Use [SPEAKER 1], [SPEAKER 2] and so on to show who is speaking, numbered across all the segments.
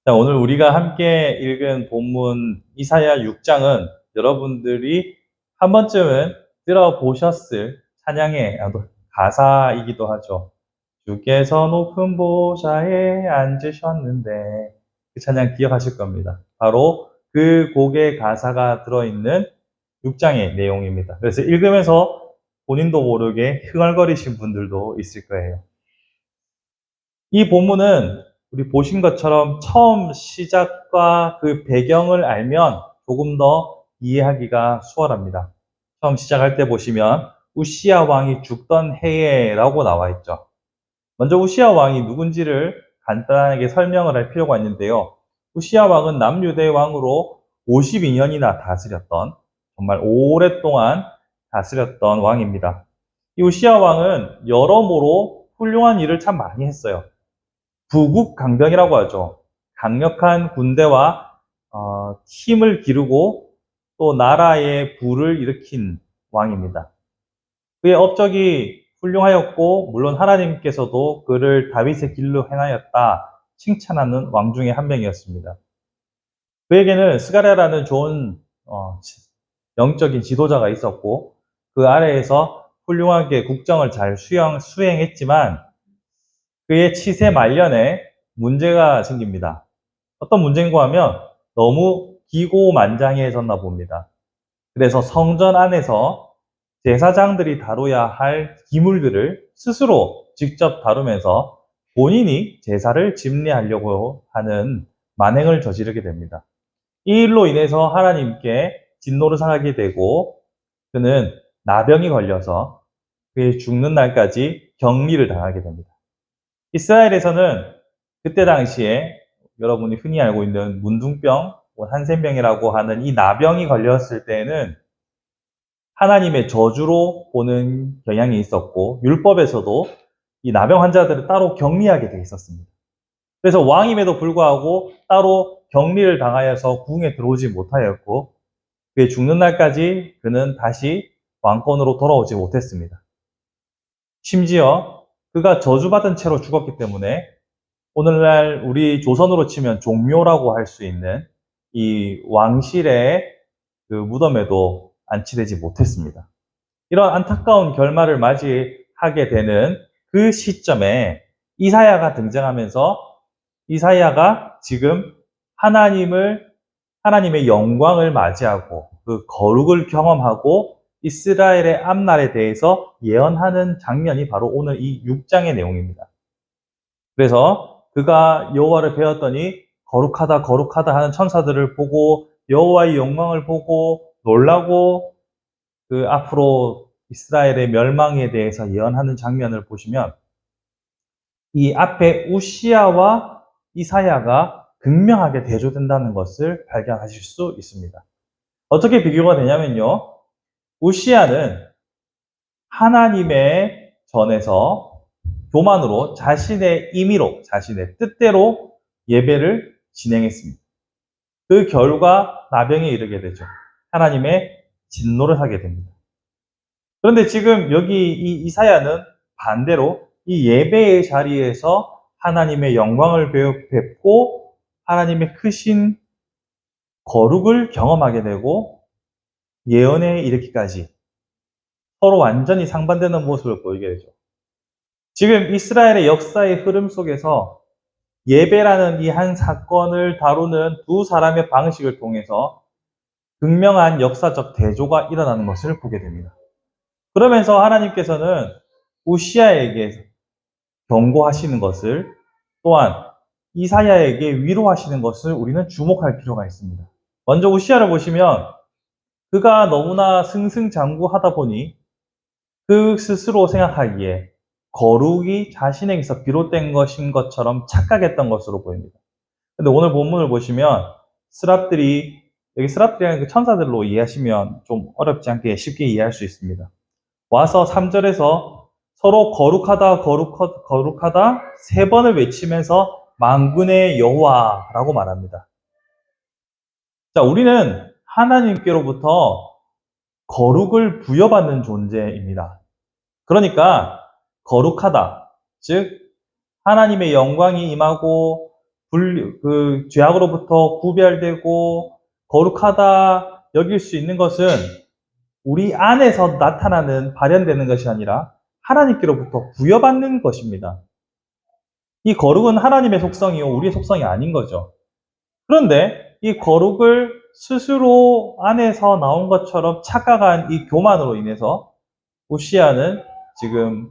[SPEAKER 1] 자, 오늘 우리가 함께 읽은 본문 이사야 6장은 여러분들이 한 번쯤은 들어보셨을 찬양의 가사이기도 하죠. 주께서 높은 보좌에 앉으셨는데, 그 찬양 기억하실 겁니다. 바로 그 곡의 가사가 들어있는 6장의 내용입니다. 그래서 읽으면서 본인도 모르게 흥얼거리신 분들도 있을 거예요. 이 본문은 우리 보신 것처럼 처음 시작과 그 배경을 알면 조금 더 이해하기가 수월합니다. 처음 시작할 때 보시면 우시야 왕이 죽던 해에라고 나와 있죠. 먼저 우시야 왕이 누군지를 간단하게 설명을 할 필요가 있는데요. 우시야 왕은 남유대 왕으로 52년이나 다스렸던, 정말 오랫동안 다스렸던 왕입니다. 이 우시야 왕은 여러모로 훌륭한 일을 참 많이 했어요. 부국강병이라고 하죠. 강력한 군대와 힘을 기르고 또 나라의 부를 일으킨 왕입니다. 그의 업적이 훌륭하였고 물론 하나님께서도 그를 다윗의 길로 행하였다 칭찬하는 왕 중에 한 명이었습니다. 그에게는 스가랴라는 좋은 영적인 지도자가 있었고 그 아래에서 훌륭하게 국정을 잘 수행했지만 그의 치세 말년에 문제가 생깁니다. 어떤 문제인가 하면 너무 기고만장해졌나 봅니다. 그래서 성전 안에서 제사장들이 다뤄야 할 기물들을 스스로 직접 다루면서 본인이 제사를 집례하려고 하는 만행을 저지르게 됩니다. 이 일로 인해서 하나님께 진노를 상하게 되고 그는 나병이 걸려서 그의 죽는 날까지 격리를 당하게 됩니다. 이스라엘에서는 그때 당시에 여러분이 흔히 알고 있는 문둥병, 한센병이라고 하는 이 나병이 걸렸을 때에는 하나님의 저주로 보는 경향이 있었고 율법에서도 이 나병 환자들을 따로 격리하게 돼 있었습니다. 그래서 왕임에도 불구하고 따로 격리를 당하여서 궁에 들어오지 못하였고 그의 죽는 날까지 그는 다시 왕권으로 돌아오지 못했습니다. 심지어 그가 저주받은 채로 죽었기 때문에 오늘날 우리 조선으로 치면 종묘라고 할 수 있는 이 왕실의 그 무덤에도 안치되지 못했습니다. 이런 안타까운 결말을 맞이하게 되는 그 시점에 이사야가 등장하면서 이사야가 지금 하나님의 영광을 맞이하고 그 거룩을 경험하고 이스라엘의 앞날에 대해서 예언하는 장면이 바로 오늘 이 6장의 내용입니다. 그래서 그가 여호와를 배웠더니 거룩하다 거룩하다 하는 천사들을 보고 여호와의 영광을 보고 놀라고 그 앞으로 이스라엘의 멸망에 대해서 예언하는 장면을 보시면 이 앞에 우시야와 이사야가 극명하게 대조된다는 것을 발견하실 수 있습니다. 어떻게 비교가 되냐면요. 우시야는 하나님의 전에서 교만으로 자신의 임의로, 자신의 뜻대로 예배를 진행했습니다. 그 결과 나병에 이르게 되죠. 하나님의 진노를 하게 됩니다. 그런데 지금 여기 이 이사야는 반대로 이 예배의 자리에서 하나님의 영광을 뵙고 하나님의 크신 거룩을 경험하게 되고 예언에 이르기까지 서로 완전히 상반되는 모습을 보이게 되죠. 지금 이스라엘의 역사의 흐름 속에서 예배라는 이 한 사건을 다루는 두 사람의 방식을 통해서 극명한 역사적 대조가 일어나는 것을 보게 됩니다. 그러면서 하나님께서는 우시야에게 경고하시는 것을 또한 이사야에게 위로하시는 것을 우리는 주목할 필요가 있습니다. 먼저 우시야를 보시면 그가 너무나 승승장구하다 보니 그 스스로 생각하기에 거룩이 자신에게서 비롯된 것인 것처럼 착각했던 것으로 보입니다. 근데 오늘 본문을 보시면 여기 스랍들이라는 그 천사들로 이해하시면 좀 어렵지 않게 쉽게 이해할 수 있습니다. 와서 3절에서 서로 거룩하다 세 번을 외치면서 만군의 여호와라고 말합니다. 자, 우리는 하나님께로부터 거룩을 부여받는 존재입니다. 그러니까 거룩하다, 즉 하나님의 영광이 임하고 죄악으로부터 구별되고 거룩하다 여길 수 있는 것은 우리 안에서 나타나는, 발현되는 것이 아니라 하나님께로부터 부여받는 것입니다. 이 거룩은 하나님의 속성이요, 우리의 속성이 아닌 거죠. 그런데 이 거룩을 스스로 안에서 나온 것처럼 착각한 이 교만으로 인해서 우시아는 지금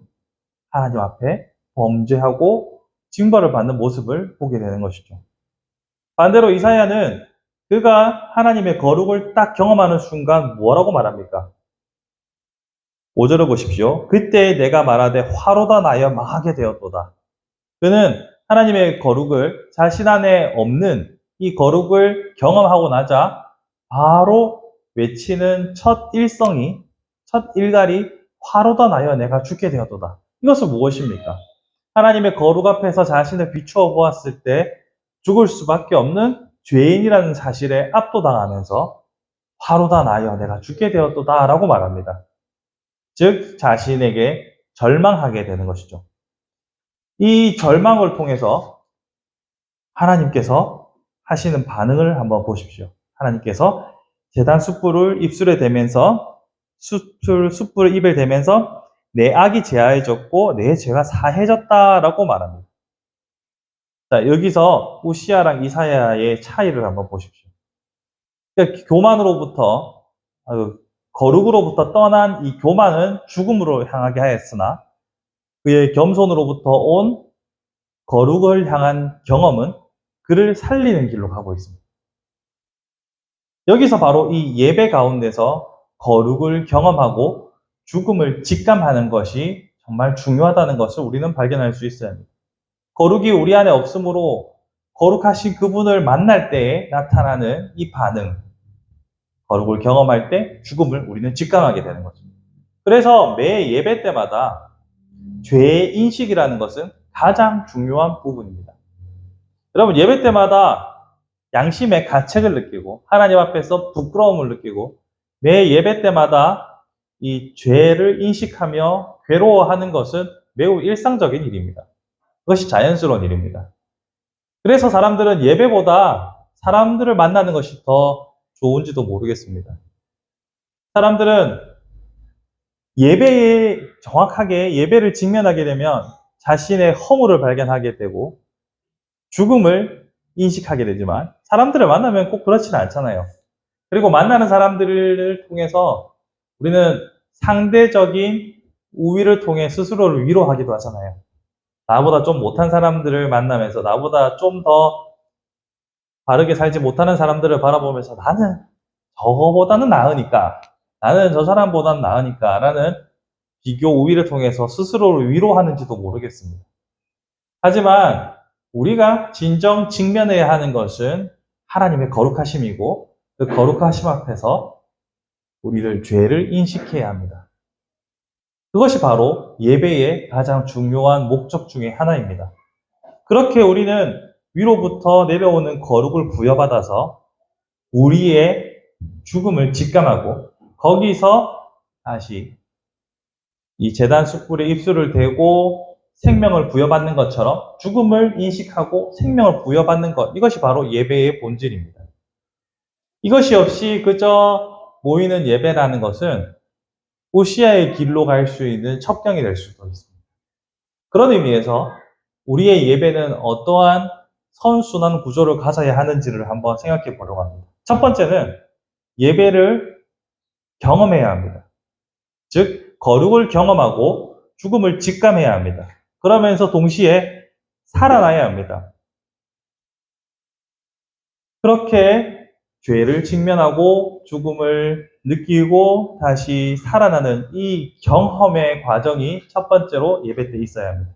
[SPEAKER 1] 하나님 앞에 범죄하고 징벌을 받는 모습을 보게 되는 것이죠. 반대로 이사야는 그가 하나님의 거룩을 딱 경험하는 순간 뭐라고 말합니까? 5절을 보십시오. 그때 내가 말하되 화로다 나여 망하게 되었도다. 그는 하나님의 거룩을 자신 안에 없는 이 거룩을 경험하고 나자 바로 외치는 첫 일성이, 첫 일갈이 화로다 나여 내가 죽게 되었도다. 이것은 무엇입니까? 하나님의 거룩 앞에서 자신을 비추어 보았을 때 죽을 수밖에 없는 죄인이라는 사실에 압도당하면서 화로다 나여 내가 죽게 되었도다 라고 말합니다. 즉 자신에게 절망하게 되는 것이죠. 이 절망을 통해서 하나님께서 하시는 반응을 한번 보십시오. 하나님께서 제단 숯불을 입술에 대면서 숯불을 입에 대면서 내 악이 제하해졌고 내 죄가 사해졌다라고 말합니다. 자, 여기서 우시아랑 이사야의 차이를 한번 보십시오. 그러니까 교만으로부터, 거룩으로부터 떠난 이 교만은 죽음으로 향하게 하였으나 그의 겸손으로부터 온 거룩을 향한 경험은 그를 살리는 길로 가고 있습니다. 여기서 바로 이 예배 가운데서 거룩을 경험하고 죽음을 직감하는 것이 정말 중요하다는 것을 우리는 발견할 수 있어야 합니다. 거룩이 우리 안에 없으므로 거룩하신 그분을 만날 때에 나타나는 이 반응, 거룩을 경험할 때 죽음을 우리는 직감하게 되는 거죠. 그래서 매 예배 때마다 죄의 인식이라는 것은 가장 중요한 부분입니다. 여러분, 예배 때마다 양심의 가책을 느끼고 하나님 앞에서 부끄러움을 느끼고 매 예배 때마다 이 죄를 인식하며 괴로워하는 것은 매우 일상적인 일입니다. 그것이 자연스러운 일입니다. 그래서 사람들은 예배보다 사람들을 만나는 것이 더 좋은지도 모르겠습니다. 사람들은 예배에 정확하게 예배를 직면하게 되면 자신의 허물을 발견하게 되고 죽음을 인식하게 되지만 사람들을 만나면 꼭 그렇지는 않잖아요. 그리고 만나는 사람들을 통해서 우리는 상대적인 우위를 통해 스스로를 위로하기도 하잖아요. 나보다 좀 못한 사람들을 만나면서 나보다 좀 더 바르게 살지 못하는 사람들을 바라보면서 나는 저거보다는 나으니까, 나는 저 사람보다는 나으니까 라는 비교 우위를 통해서 스스로를 위로하는지도 모르겠습니다. 하지만 우리가 진정 직면해야 하는 것은 하나님의 거룩하심이고 그 거룩하심 앞에서 우리를 죄를 인식해야 합니다. 그것이 바로 예배의 가장 중요한 목적 중에 하나입니다. 그렇게 우리는 위로부터 내려오는 거룩을 부여받아서 우리의 죽음을 직감하고 거기서 다시 이 제단 숯불에 입술을 대고 생명을 부여받는 것처럼 죽음을 인식하고 생명을 부여받는 것, 이것이 바로 예배의 본질입니다. 이것이 없이 그저 모이는 예배라는 것은 우시아의 길로 갈 수 있는 첩경이 될 수도 있습니다. 그런 의미에서 우리의 예배는 어떠한 선순환 구조를 가져야 하는지를 한번 생각해 보려고 합니다. 첫 번째는 예배를 경험해야 합니다. 즉, 거룩을 경험하고 죽음을 직감해야 합니다. 그러면서 동시에 살아나야 합니다. 그렇게 죄를 직면하고 죽음을 느끼고 다시 살아나는 이 경험의 과정이 첫 번째로 예배 때 있어야 합니다.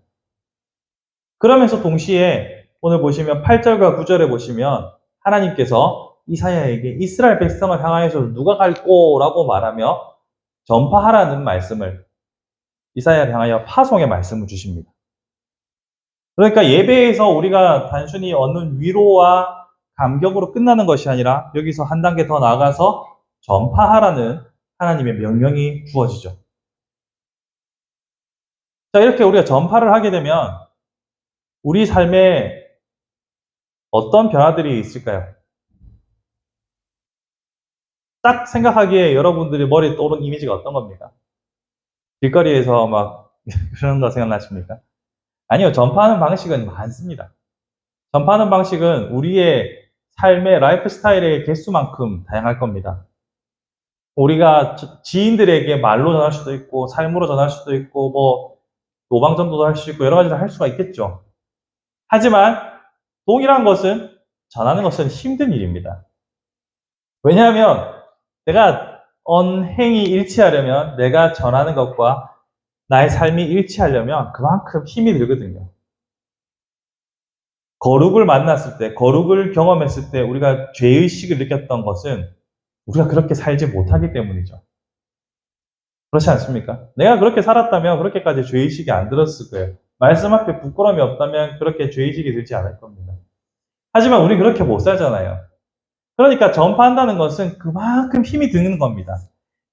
[SPEAKER 1] 그러면서 동시에 오늘 보시면 8절과 9절에 보시면 하나님께서 이사야에게 이스라엘 백성을 향하여서 누가 갈꼬라고 말하며 전파하라는 말씀을, 이사야를 향하여 파송의 말씀을 주십니다. 그러니까 예배에서 우리가 단순히 얻는 위로와 감격으로 끝나는 것이 아니라 여기서 한 단계 더 나아가서 전파하라는 하나님의 명령이 주어지죠. 자, 이렇게 우리가 전파를 하게 되면 우리 삶에 어떤 변화들이 있을까요? 딱 생각하기에 여러분들이 머리에 떠오르는 이미지가 어떤 겁니까? 길거리에서 막 그런 거 생각나십니까? 아니요. 전파하는 방식은 많습니다. 전파하는 방식은 우리의 삶의 라이프 스타일의 개수만큼 다양할 겁니다. 우리가 지인들에게 말로 전할 수도 있고 삶으로 전할 수도 있고 뭐 노방전도도 할 수 있고 여러 가지를 할 수가 있겠죠. 하지만 동일한 것은 전하는 것은 힘든 일입니다. 왜냐하면 내가 언행이 일치하려면 내가 전하는 것과 나의 삶이 일치하려면 그만큼 힘이 들거든요. 거룩을 만났을 때, 거룩을 경험했을 때 우리가 죄의식을 느꼈던 것은 우리가 그렇게 살지 못하기 때문이죠. 그렇지 않습니까? 내가 그렇게 살았다면 그렇게까지 죄의식이 안 들었을 거예요. 말씀 앞에 부끄러움이 없다면 그렇게 죄의식이 들지 않을 겁니다. 하지만 우리 그렇게 못 살잖아요. 그러니까 전파한다는 것은 그만큼 힘이 드는 겁니다.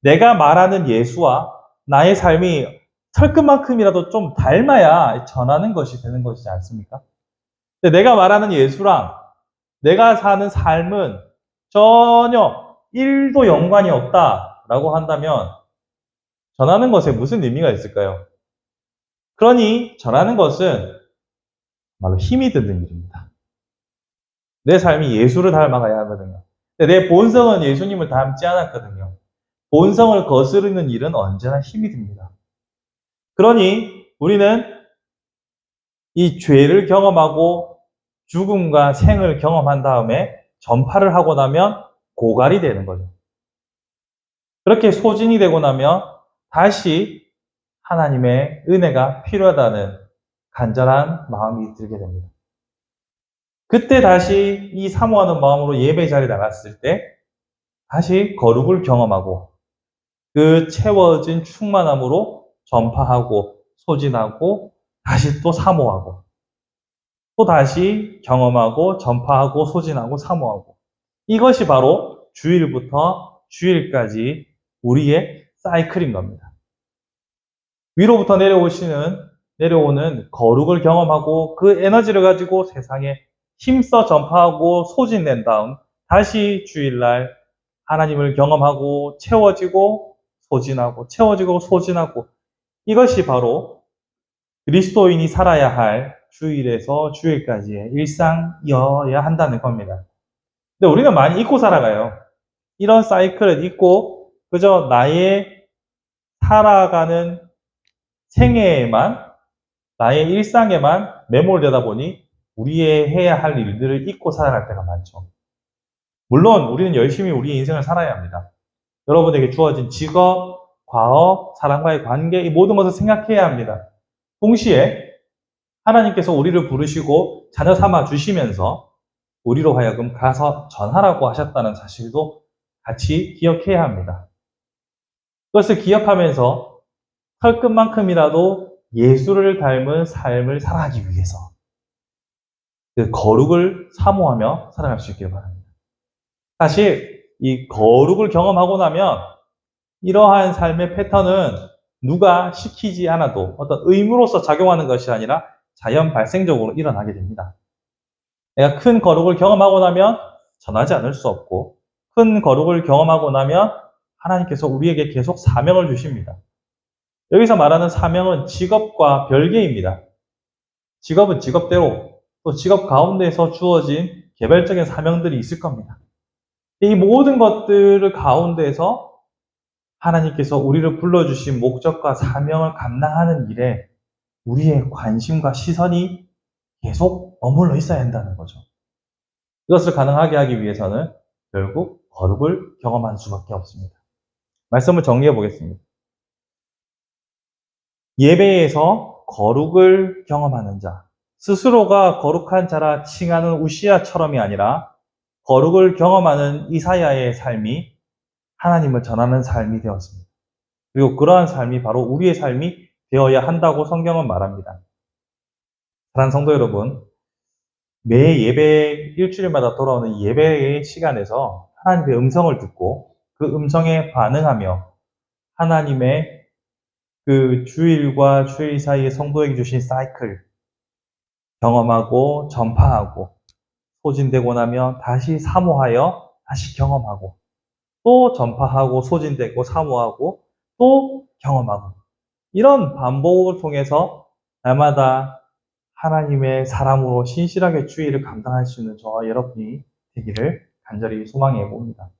[SPEAKER 1] 내가 말하는 예수와 나의 삶이 털끝만큼이라도 좀 닮아야 전하는 것이 되는 것이지 않습니까? 근데 내가 말하는 예수랑 내가 사는 삶은 전혀 1도 연관이 없다라고 한다면 전하는 것에 무슨 의미가 있을까요? 그러니 전하는 것은 정말로 힘이 드는 일입니다. 내 삶이 예수를 닮아가야 하거든요. 근데 내 본성은 예수님을 닮지 않았거든요. 본성을 거스르는 일은 언제나 힘이 듭니다. 그러니 우리는 이 죄를 경험하고 죽음과 생을 경험한 다음에 전파를 하고 나면 고갈이 되는 거죠. 그렇게 소진이 되고 나면 다시 하나님의 은혜가 필요하다는 간절한 마음이 들게 됩니다. 그때 다시 이 사모하는 마음으로 예배 자리에 나갔을 때 다시 거룩을 경험하고 그 채워진 충만함으로 전파하고 소진하고 다시 또 사모하고 또 다시 경험하고 전파하고 소진하고 사모하고 이것이 바로 주일부터 주일까지 우리의 사이클인 겁니다. 위로부터 내려오는 거룩을 경험하고 그 에너지를 가지고 세상에 힘써 전파하고 소진된 다음 다시 주일날 하나님을 경험하고 채워지고 소진하고 채워지고 소진하고 이것이 바로 그리스도인이 살아야 할 주일에서 주일까지의 일상이어야 한다는 겁니다. 근데 우리는 많이 잊고 살아가요. 이런 사이클을 잊고 그저 나의 살아가는 생애에만 나의 일상에만 매몰되다 보니 우리의 해야 할 일들을 잊고 살아갈 때가 많죠. 물론 우리는 열심히 우리의 인생을 살아야 합니다. 여러분에게 주어진 직업, 과업, 사람과의 관계 이 모든 것을 생각해야 합니다. 동시에 하나님께서 우리를 부르시고 자녀 삼아 주시면서 우리로 하여금 가서 전하라고 하셨다는 사실도 같이 기억해야 합니다. 그것을 기억하면서 털끝만큼이라도 예수를 닮은 삶을 살아가기 위해서 그 거룩을 사모하며 살아갈 수 있기를 바랍니다. 사실 이 거룩을 경험하고 나면 이러한 삶의 패턴은 누가 시키지 않아도 어떤 의무로서 작용하는 것이 아니라 자연 발생적으로 일어나게 됩니다. 내가 큰 거룩을 경험하고 나면 전하지 않을 수 없고 큰 거룩을 경험하고 나면 하나님께서 우리에게 계속 사명을 주십니다. 여기서 말하는 사명은 직업과 별개입니다. 직업은 직업대로 또 직업 가운데에서 주어진 개별적인 사명들이 있을 겁니다. 이 모든 것들을 가운데에서 하나님께서 우리를 불러주신 목적과 사명을 감당하는 일에 우리의 관심과 시선이 계속 머물러 있어야 한다는 거죠. 이것을 가능하게 하기 위해서는 결국 거룩을 경험할 수밖에 없습니다. 말씀을 정리해 보겠습니다. 예배에서 거룩을 경험하는 자, 스스로가 거룩한 자라 칭하는 우시아처럼이 아니라 거룩을 경험하는 이사야의 삶이 하나님을 전하는 삶이 되었습니다. 그리고 그러한 삶이 바로 우리의 삶이 되어야 한다고 성경은 말합니다. 사랑하는 성도 여러분, 매 예배 일주일마다 돌아오는 예배의 시간에서 하나님의 음성을 듣고 그 음성에 반응하며 하나님의 그 주일과 주일 사이에 성도에게 주신 사이클 경험하고 전파하고 소진되고 나면 다시 사모하여 다시 경험하고 또 전파하고 소진되고 사모하고 또 경험하고 이런 반복을 통해서 날마다 하나님의 사람으로 신실하게 주의를 감당할 수 있는 저와 여러분이 되기를 간절히 소망해 봅니다.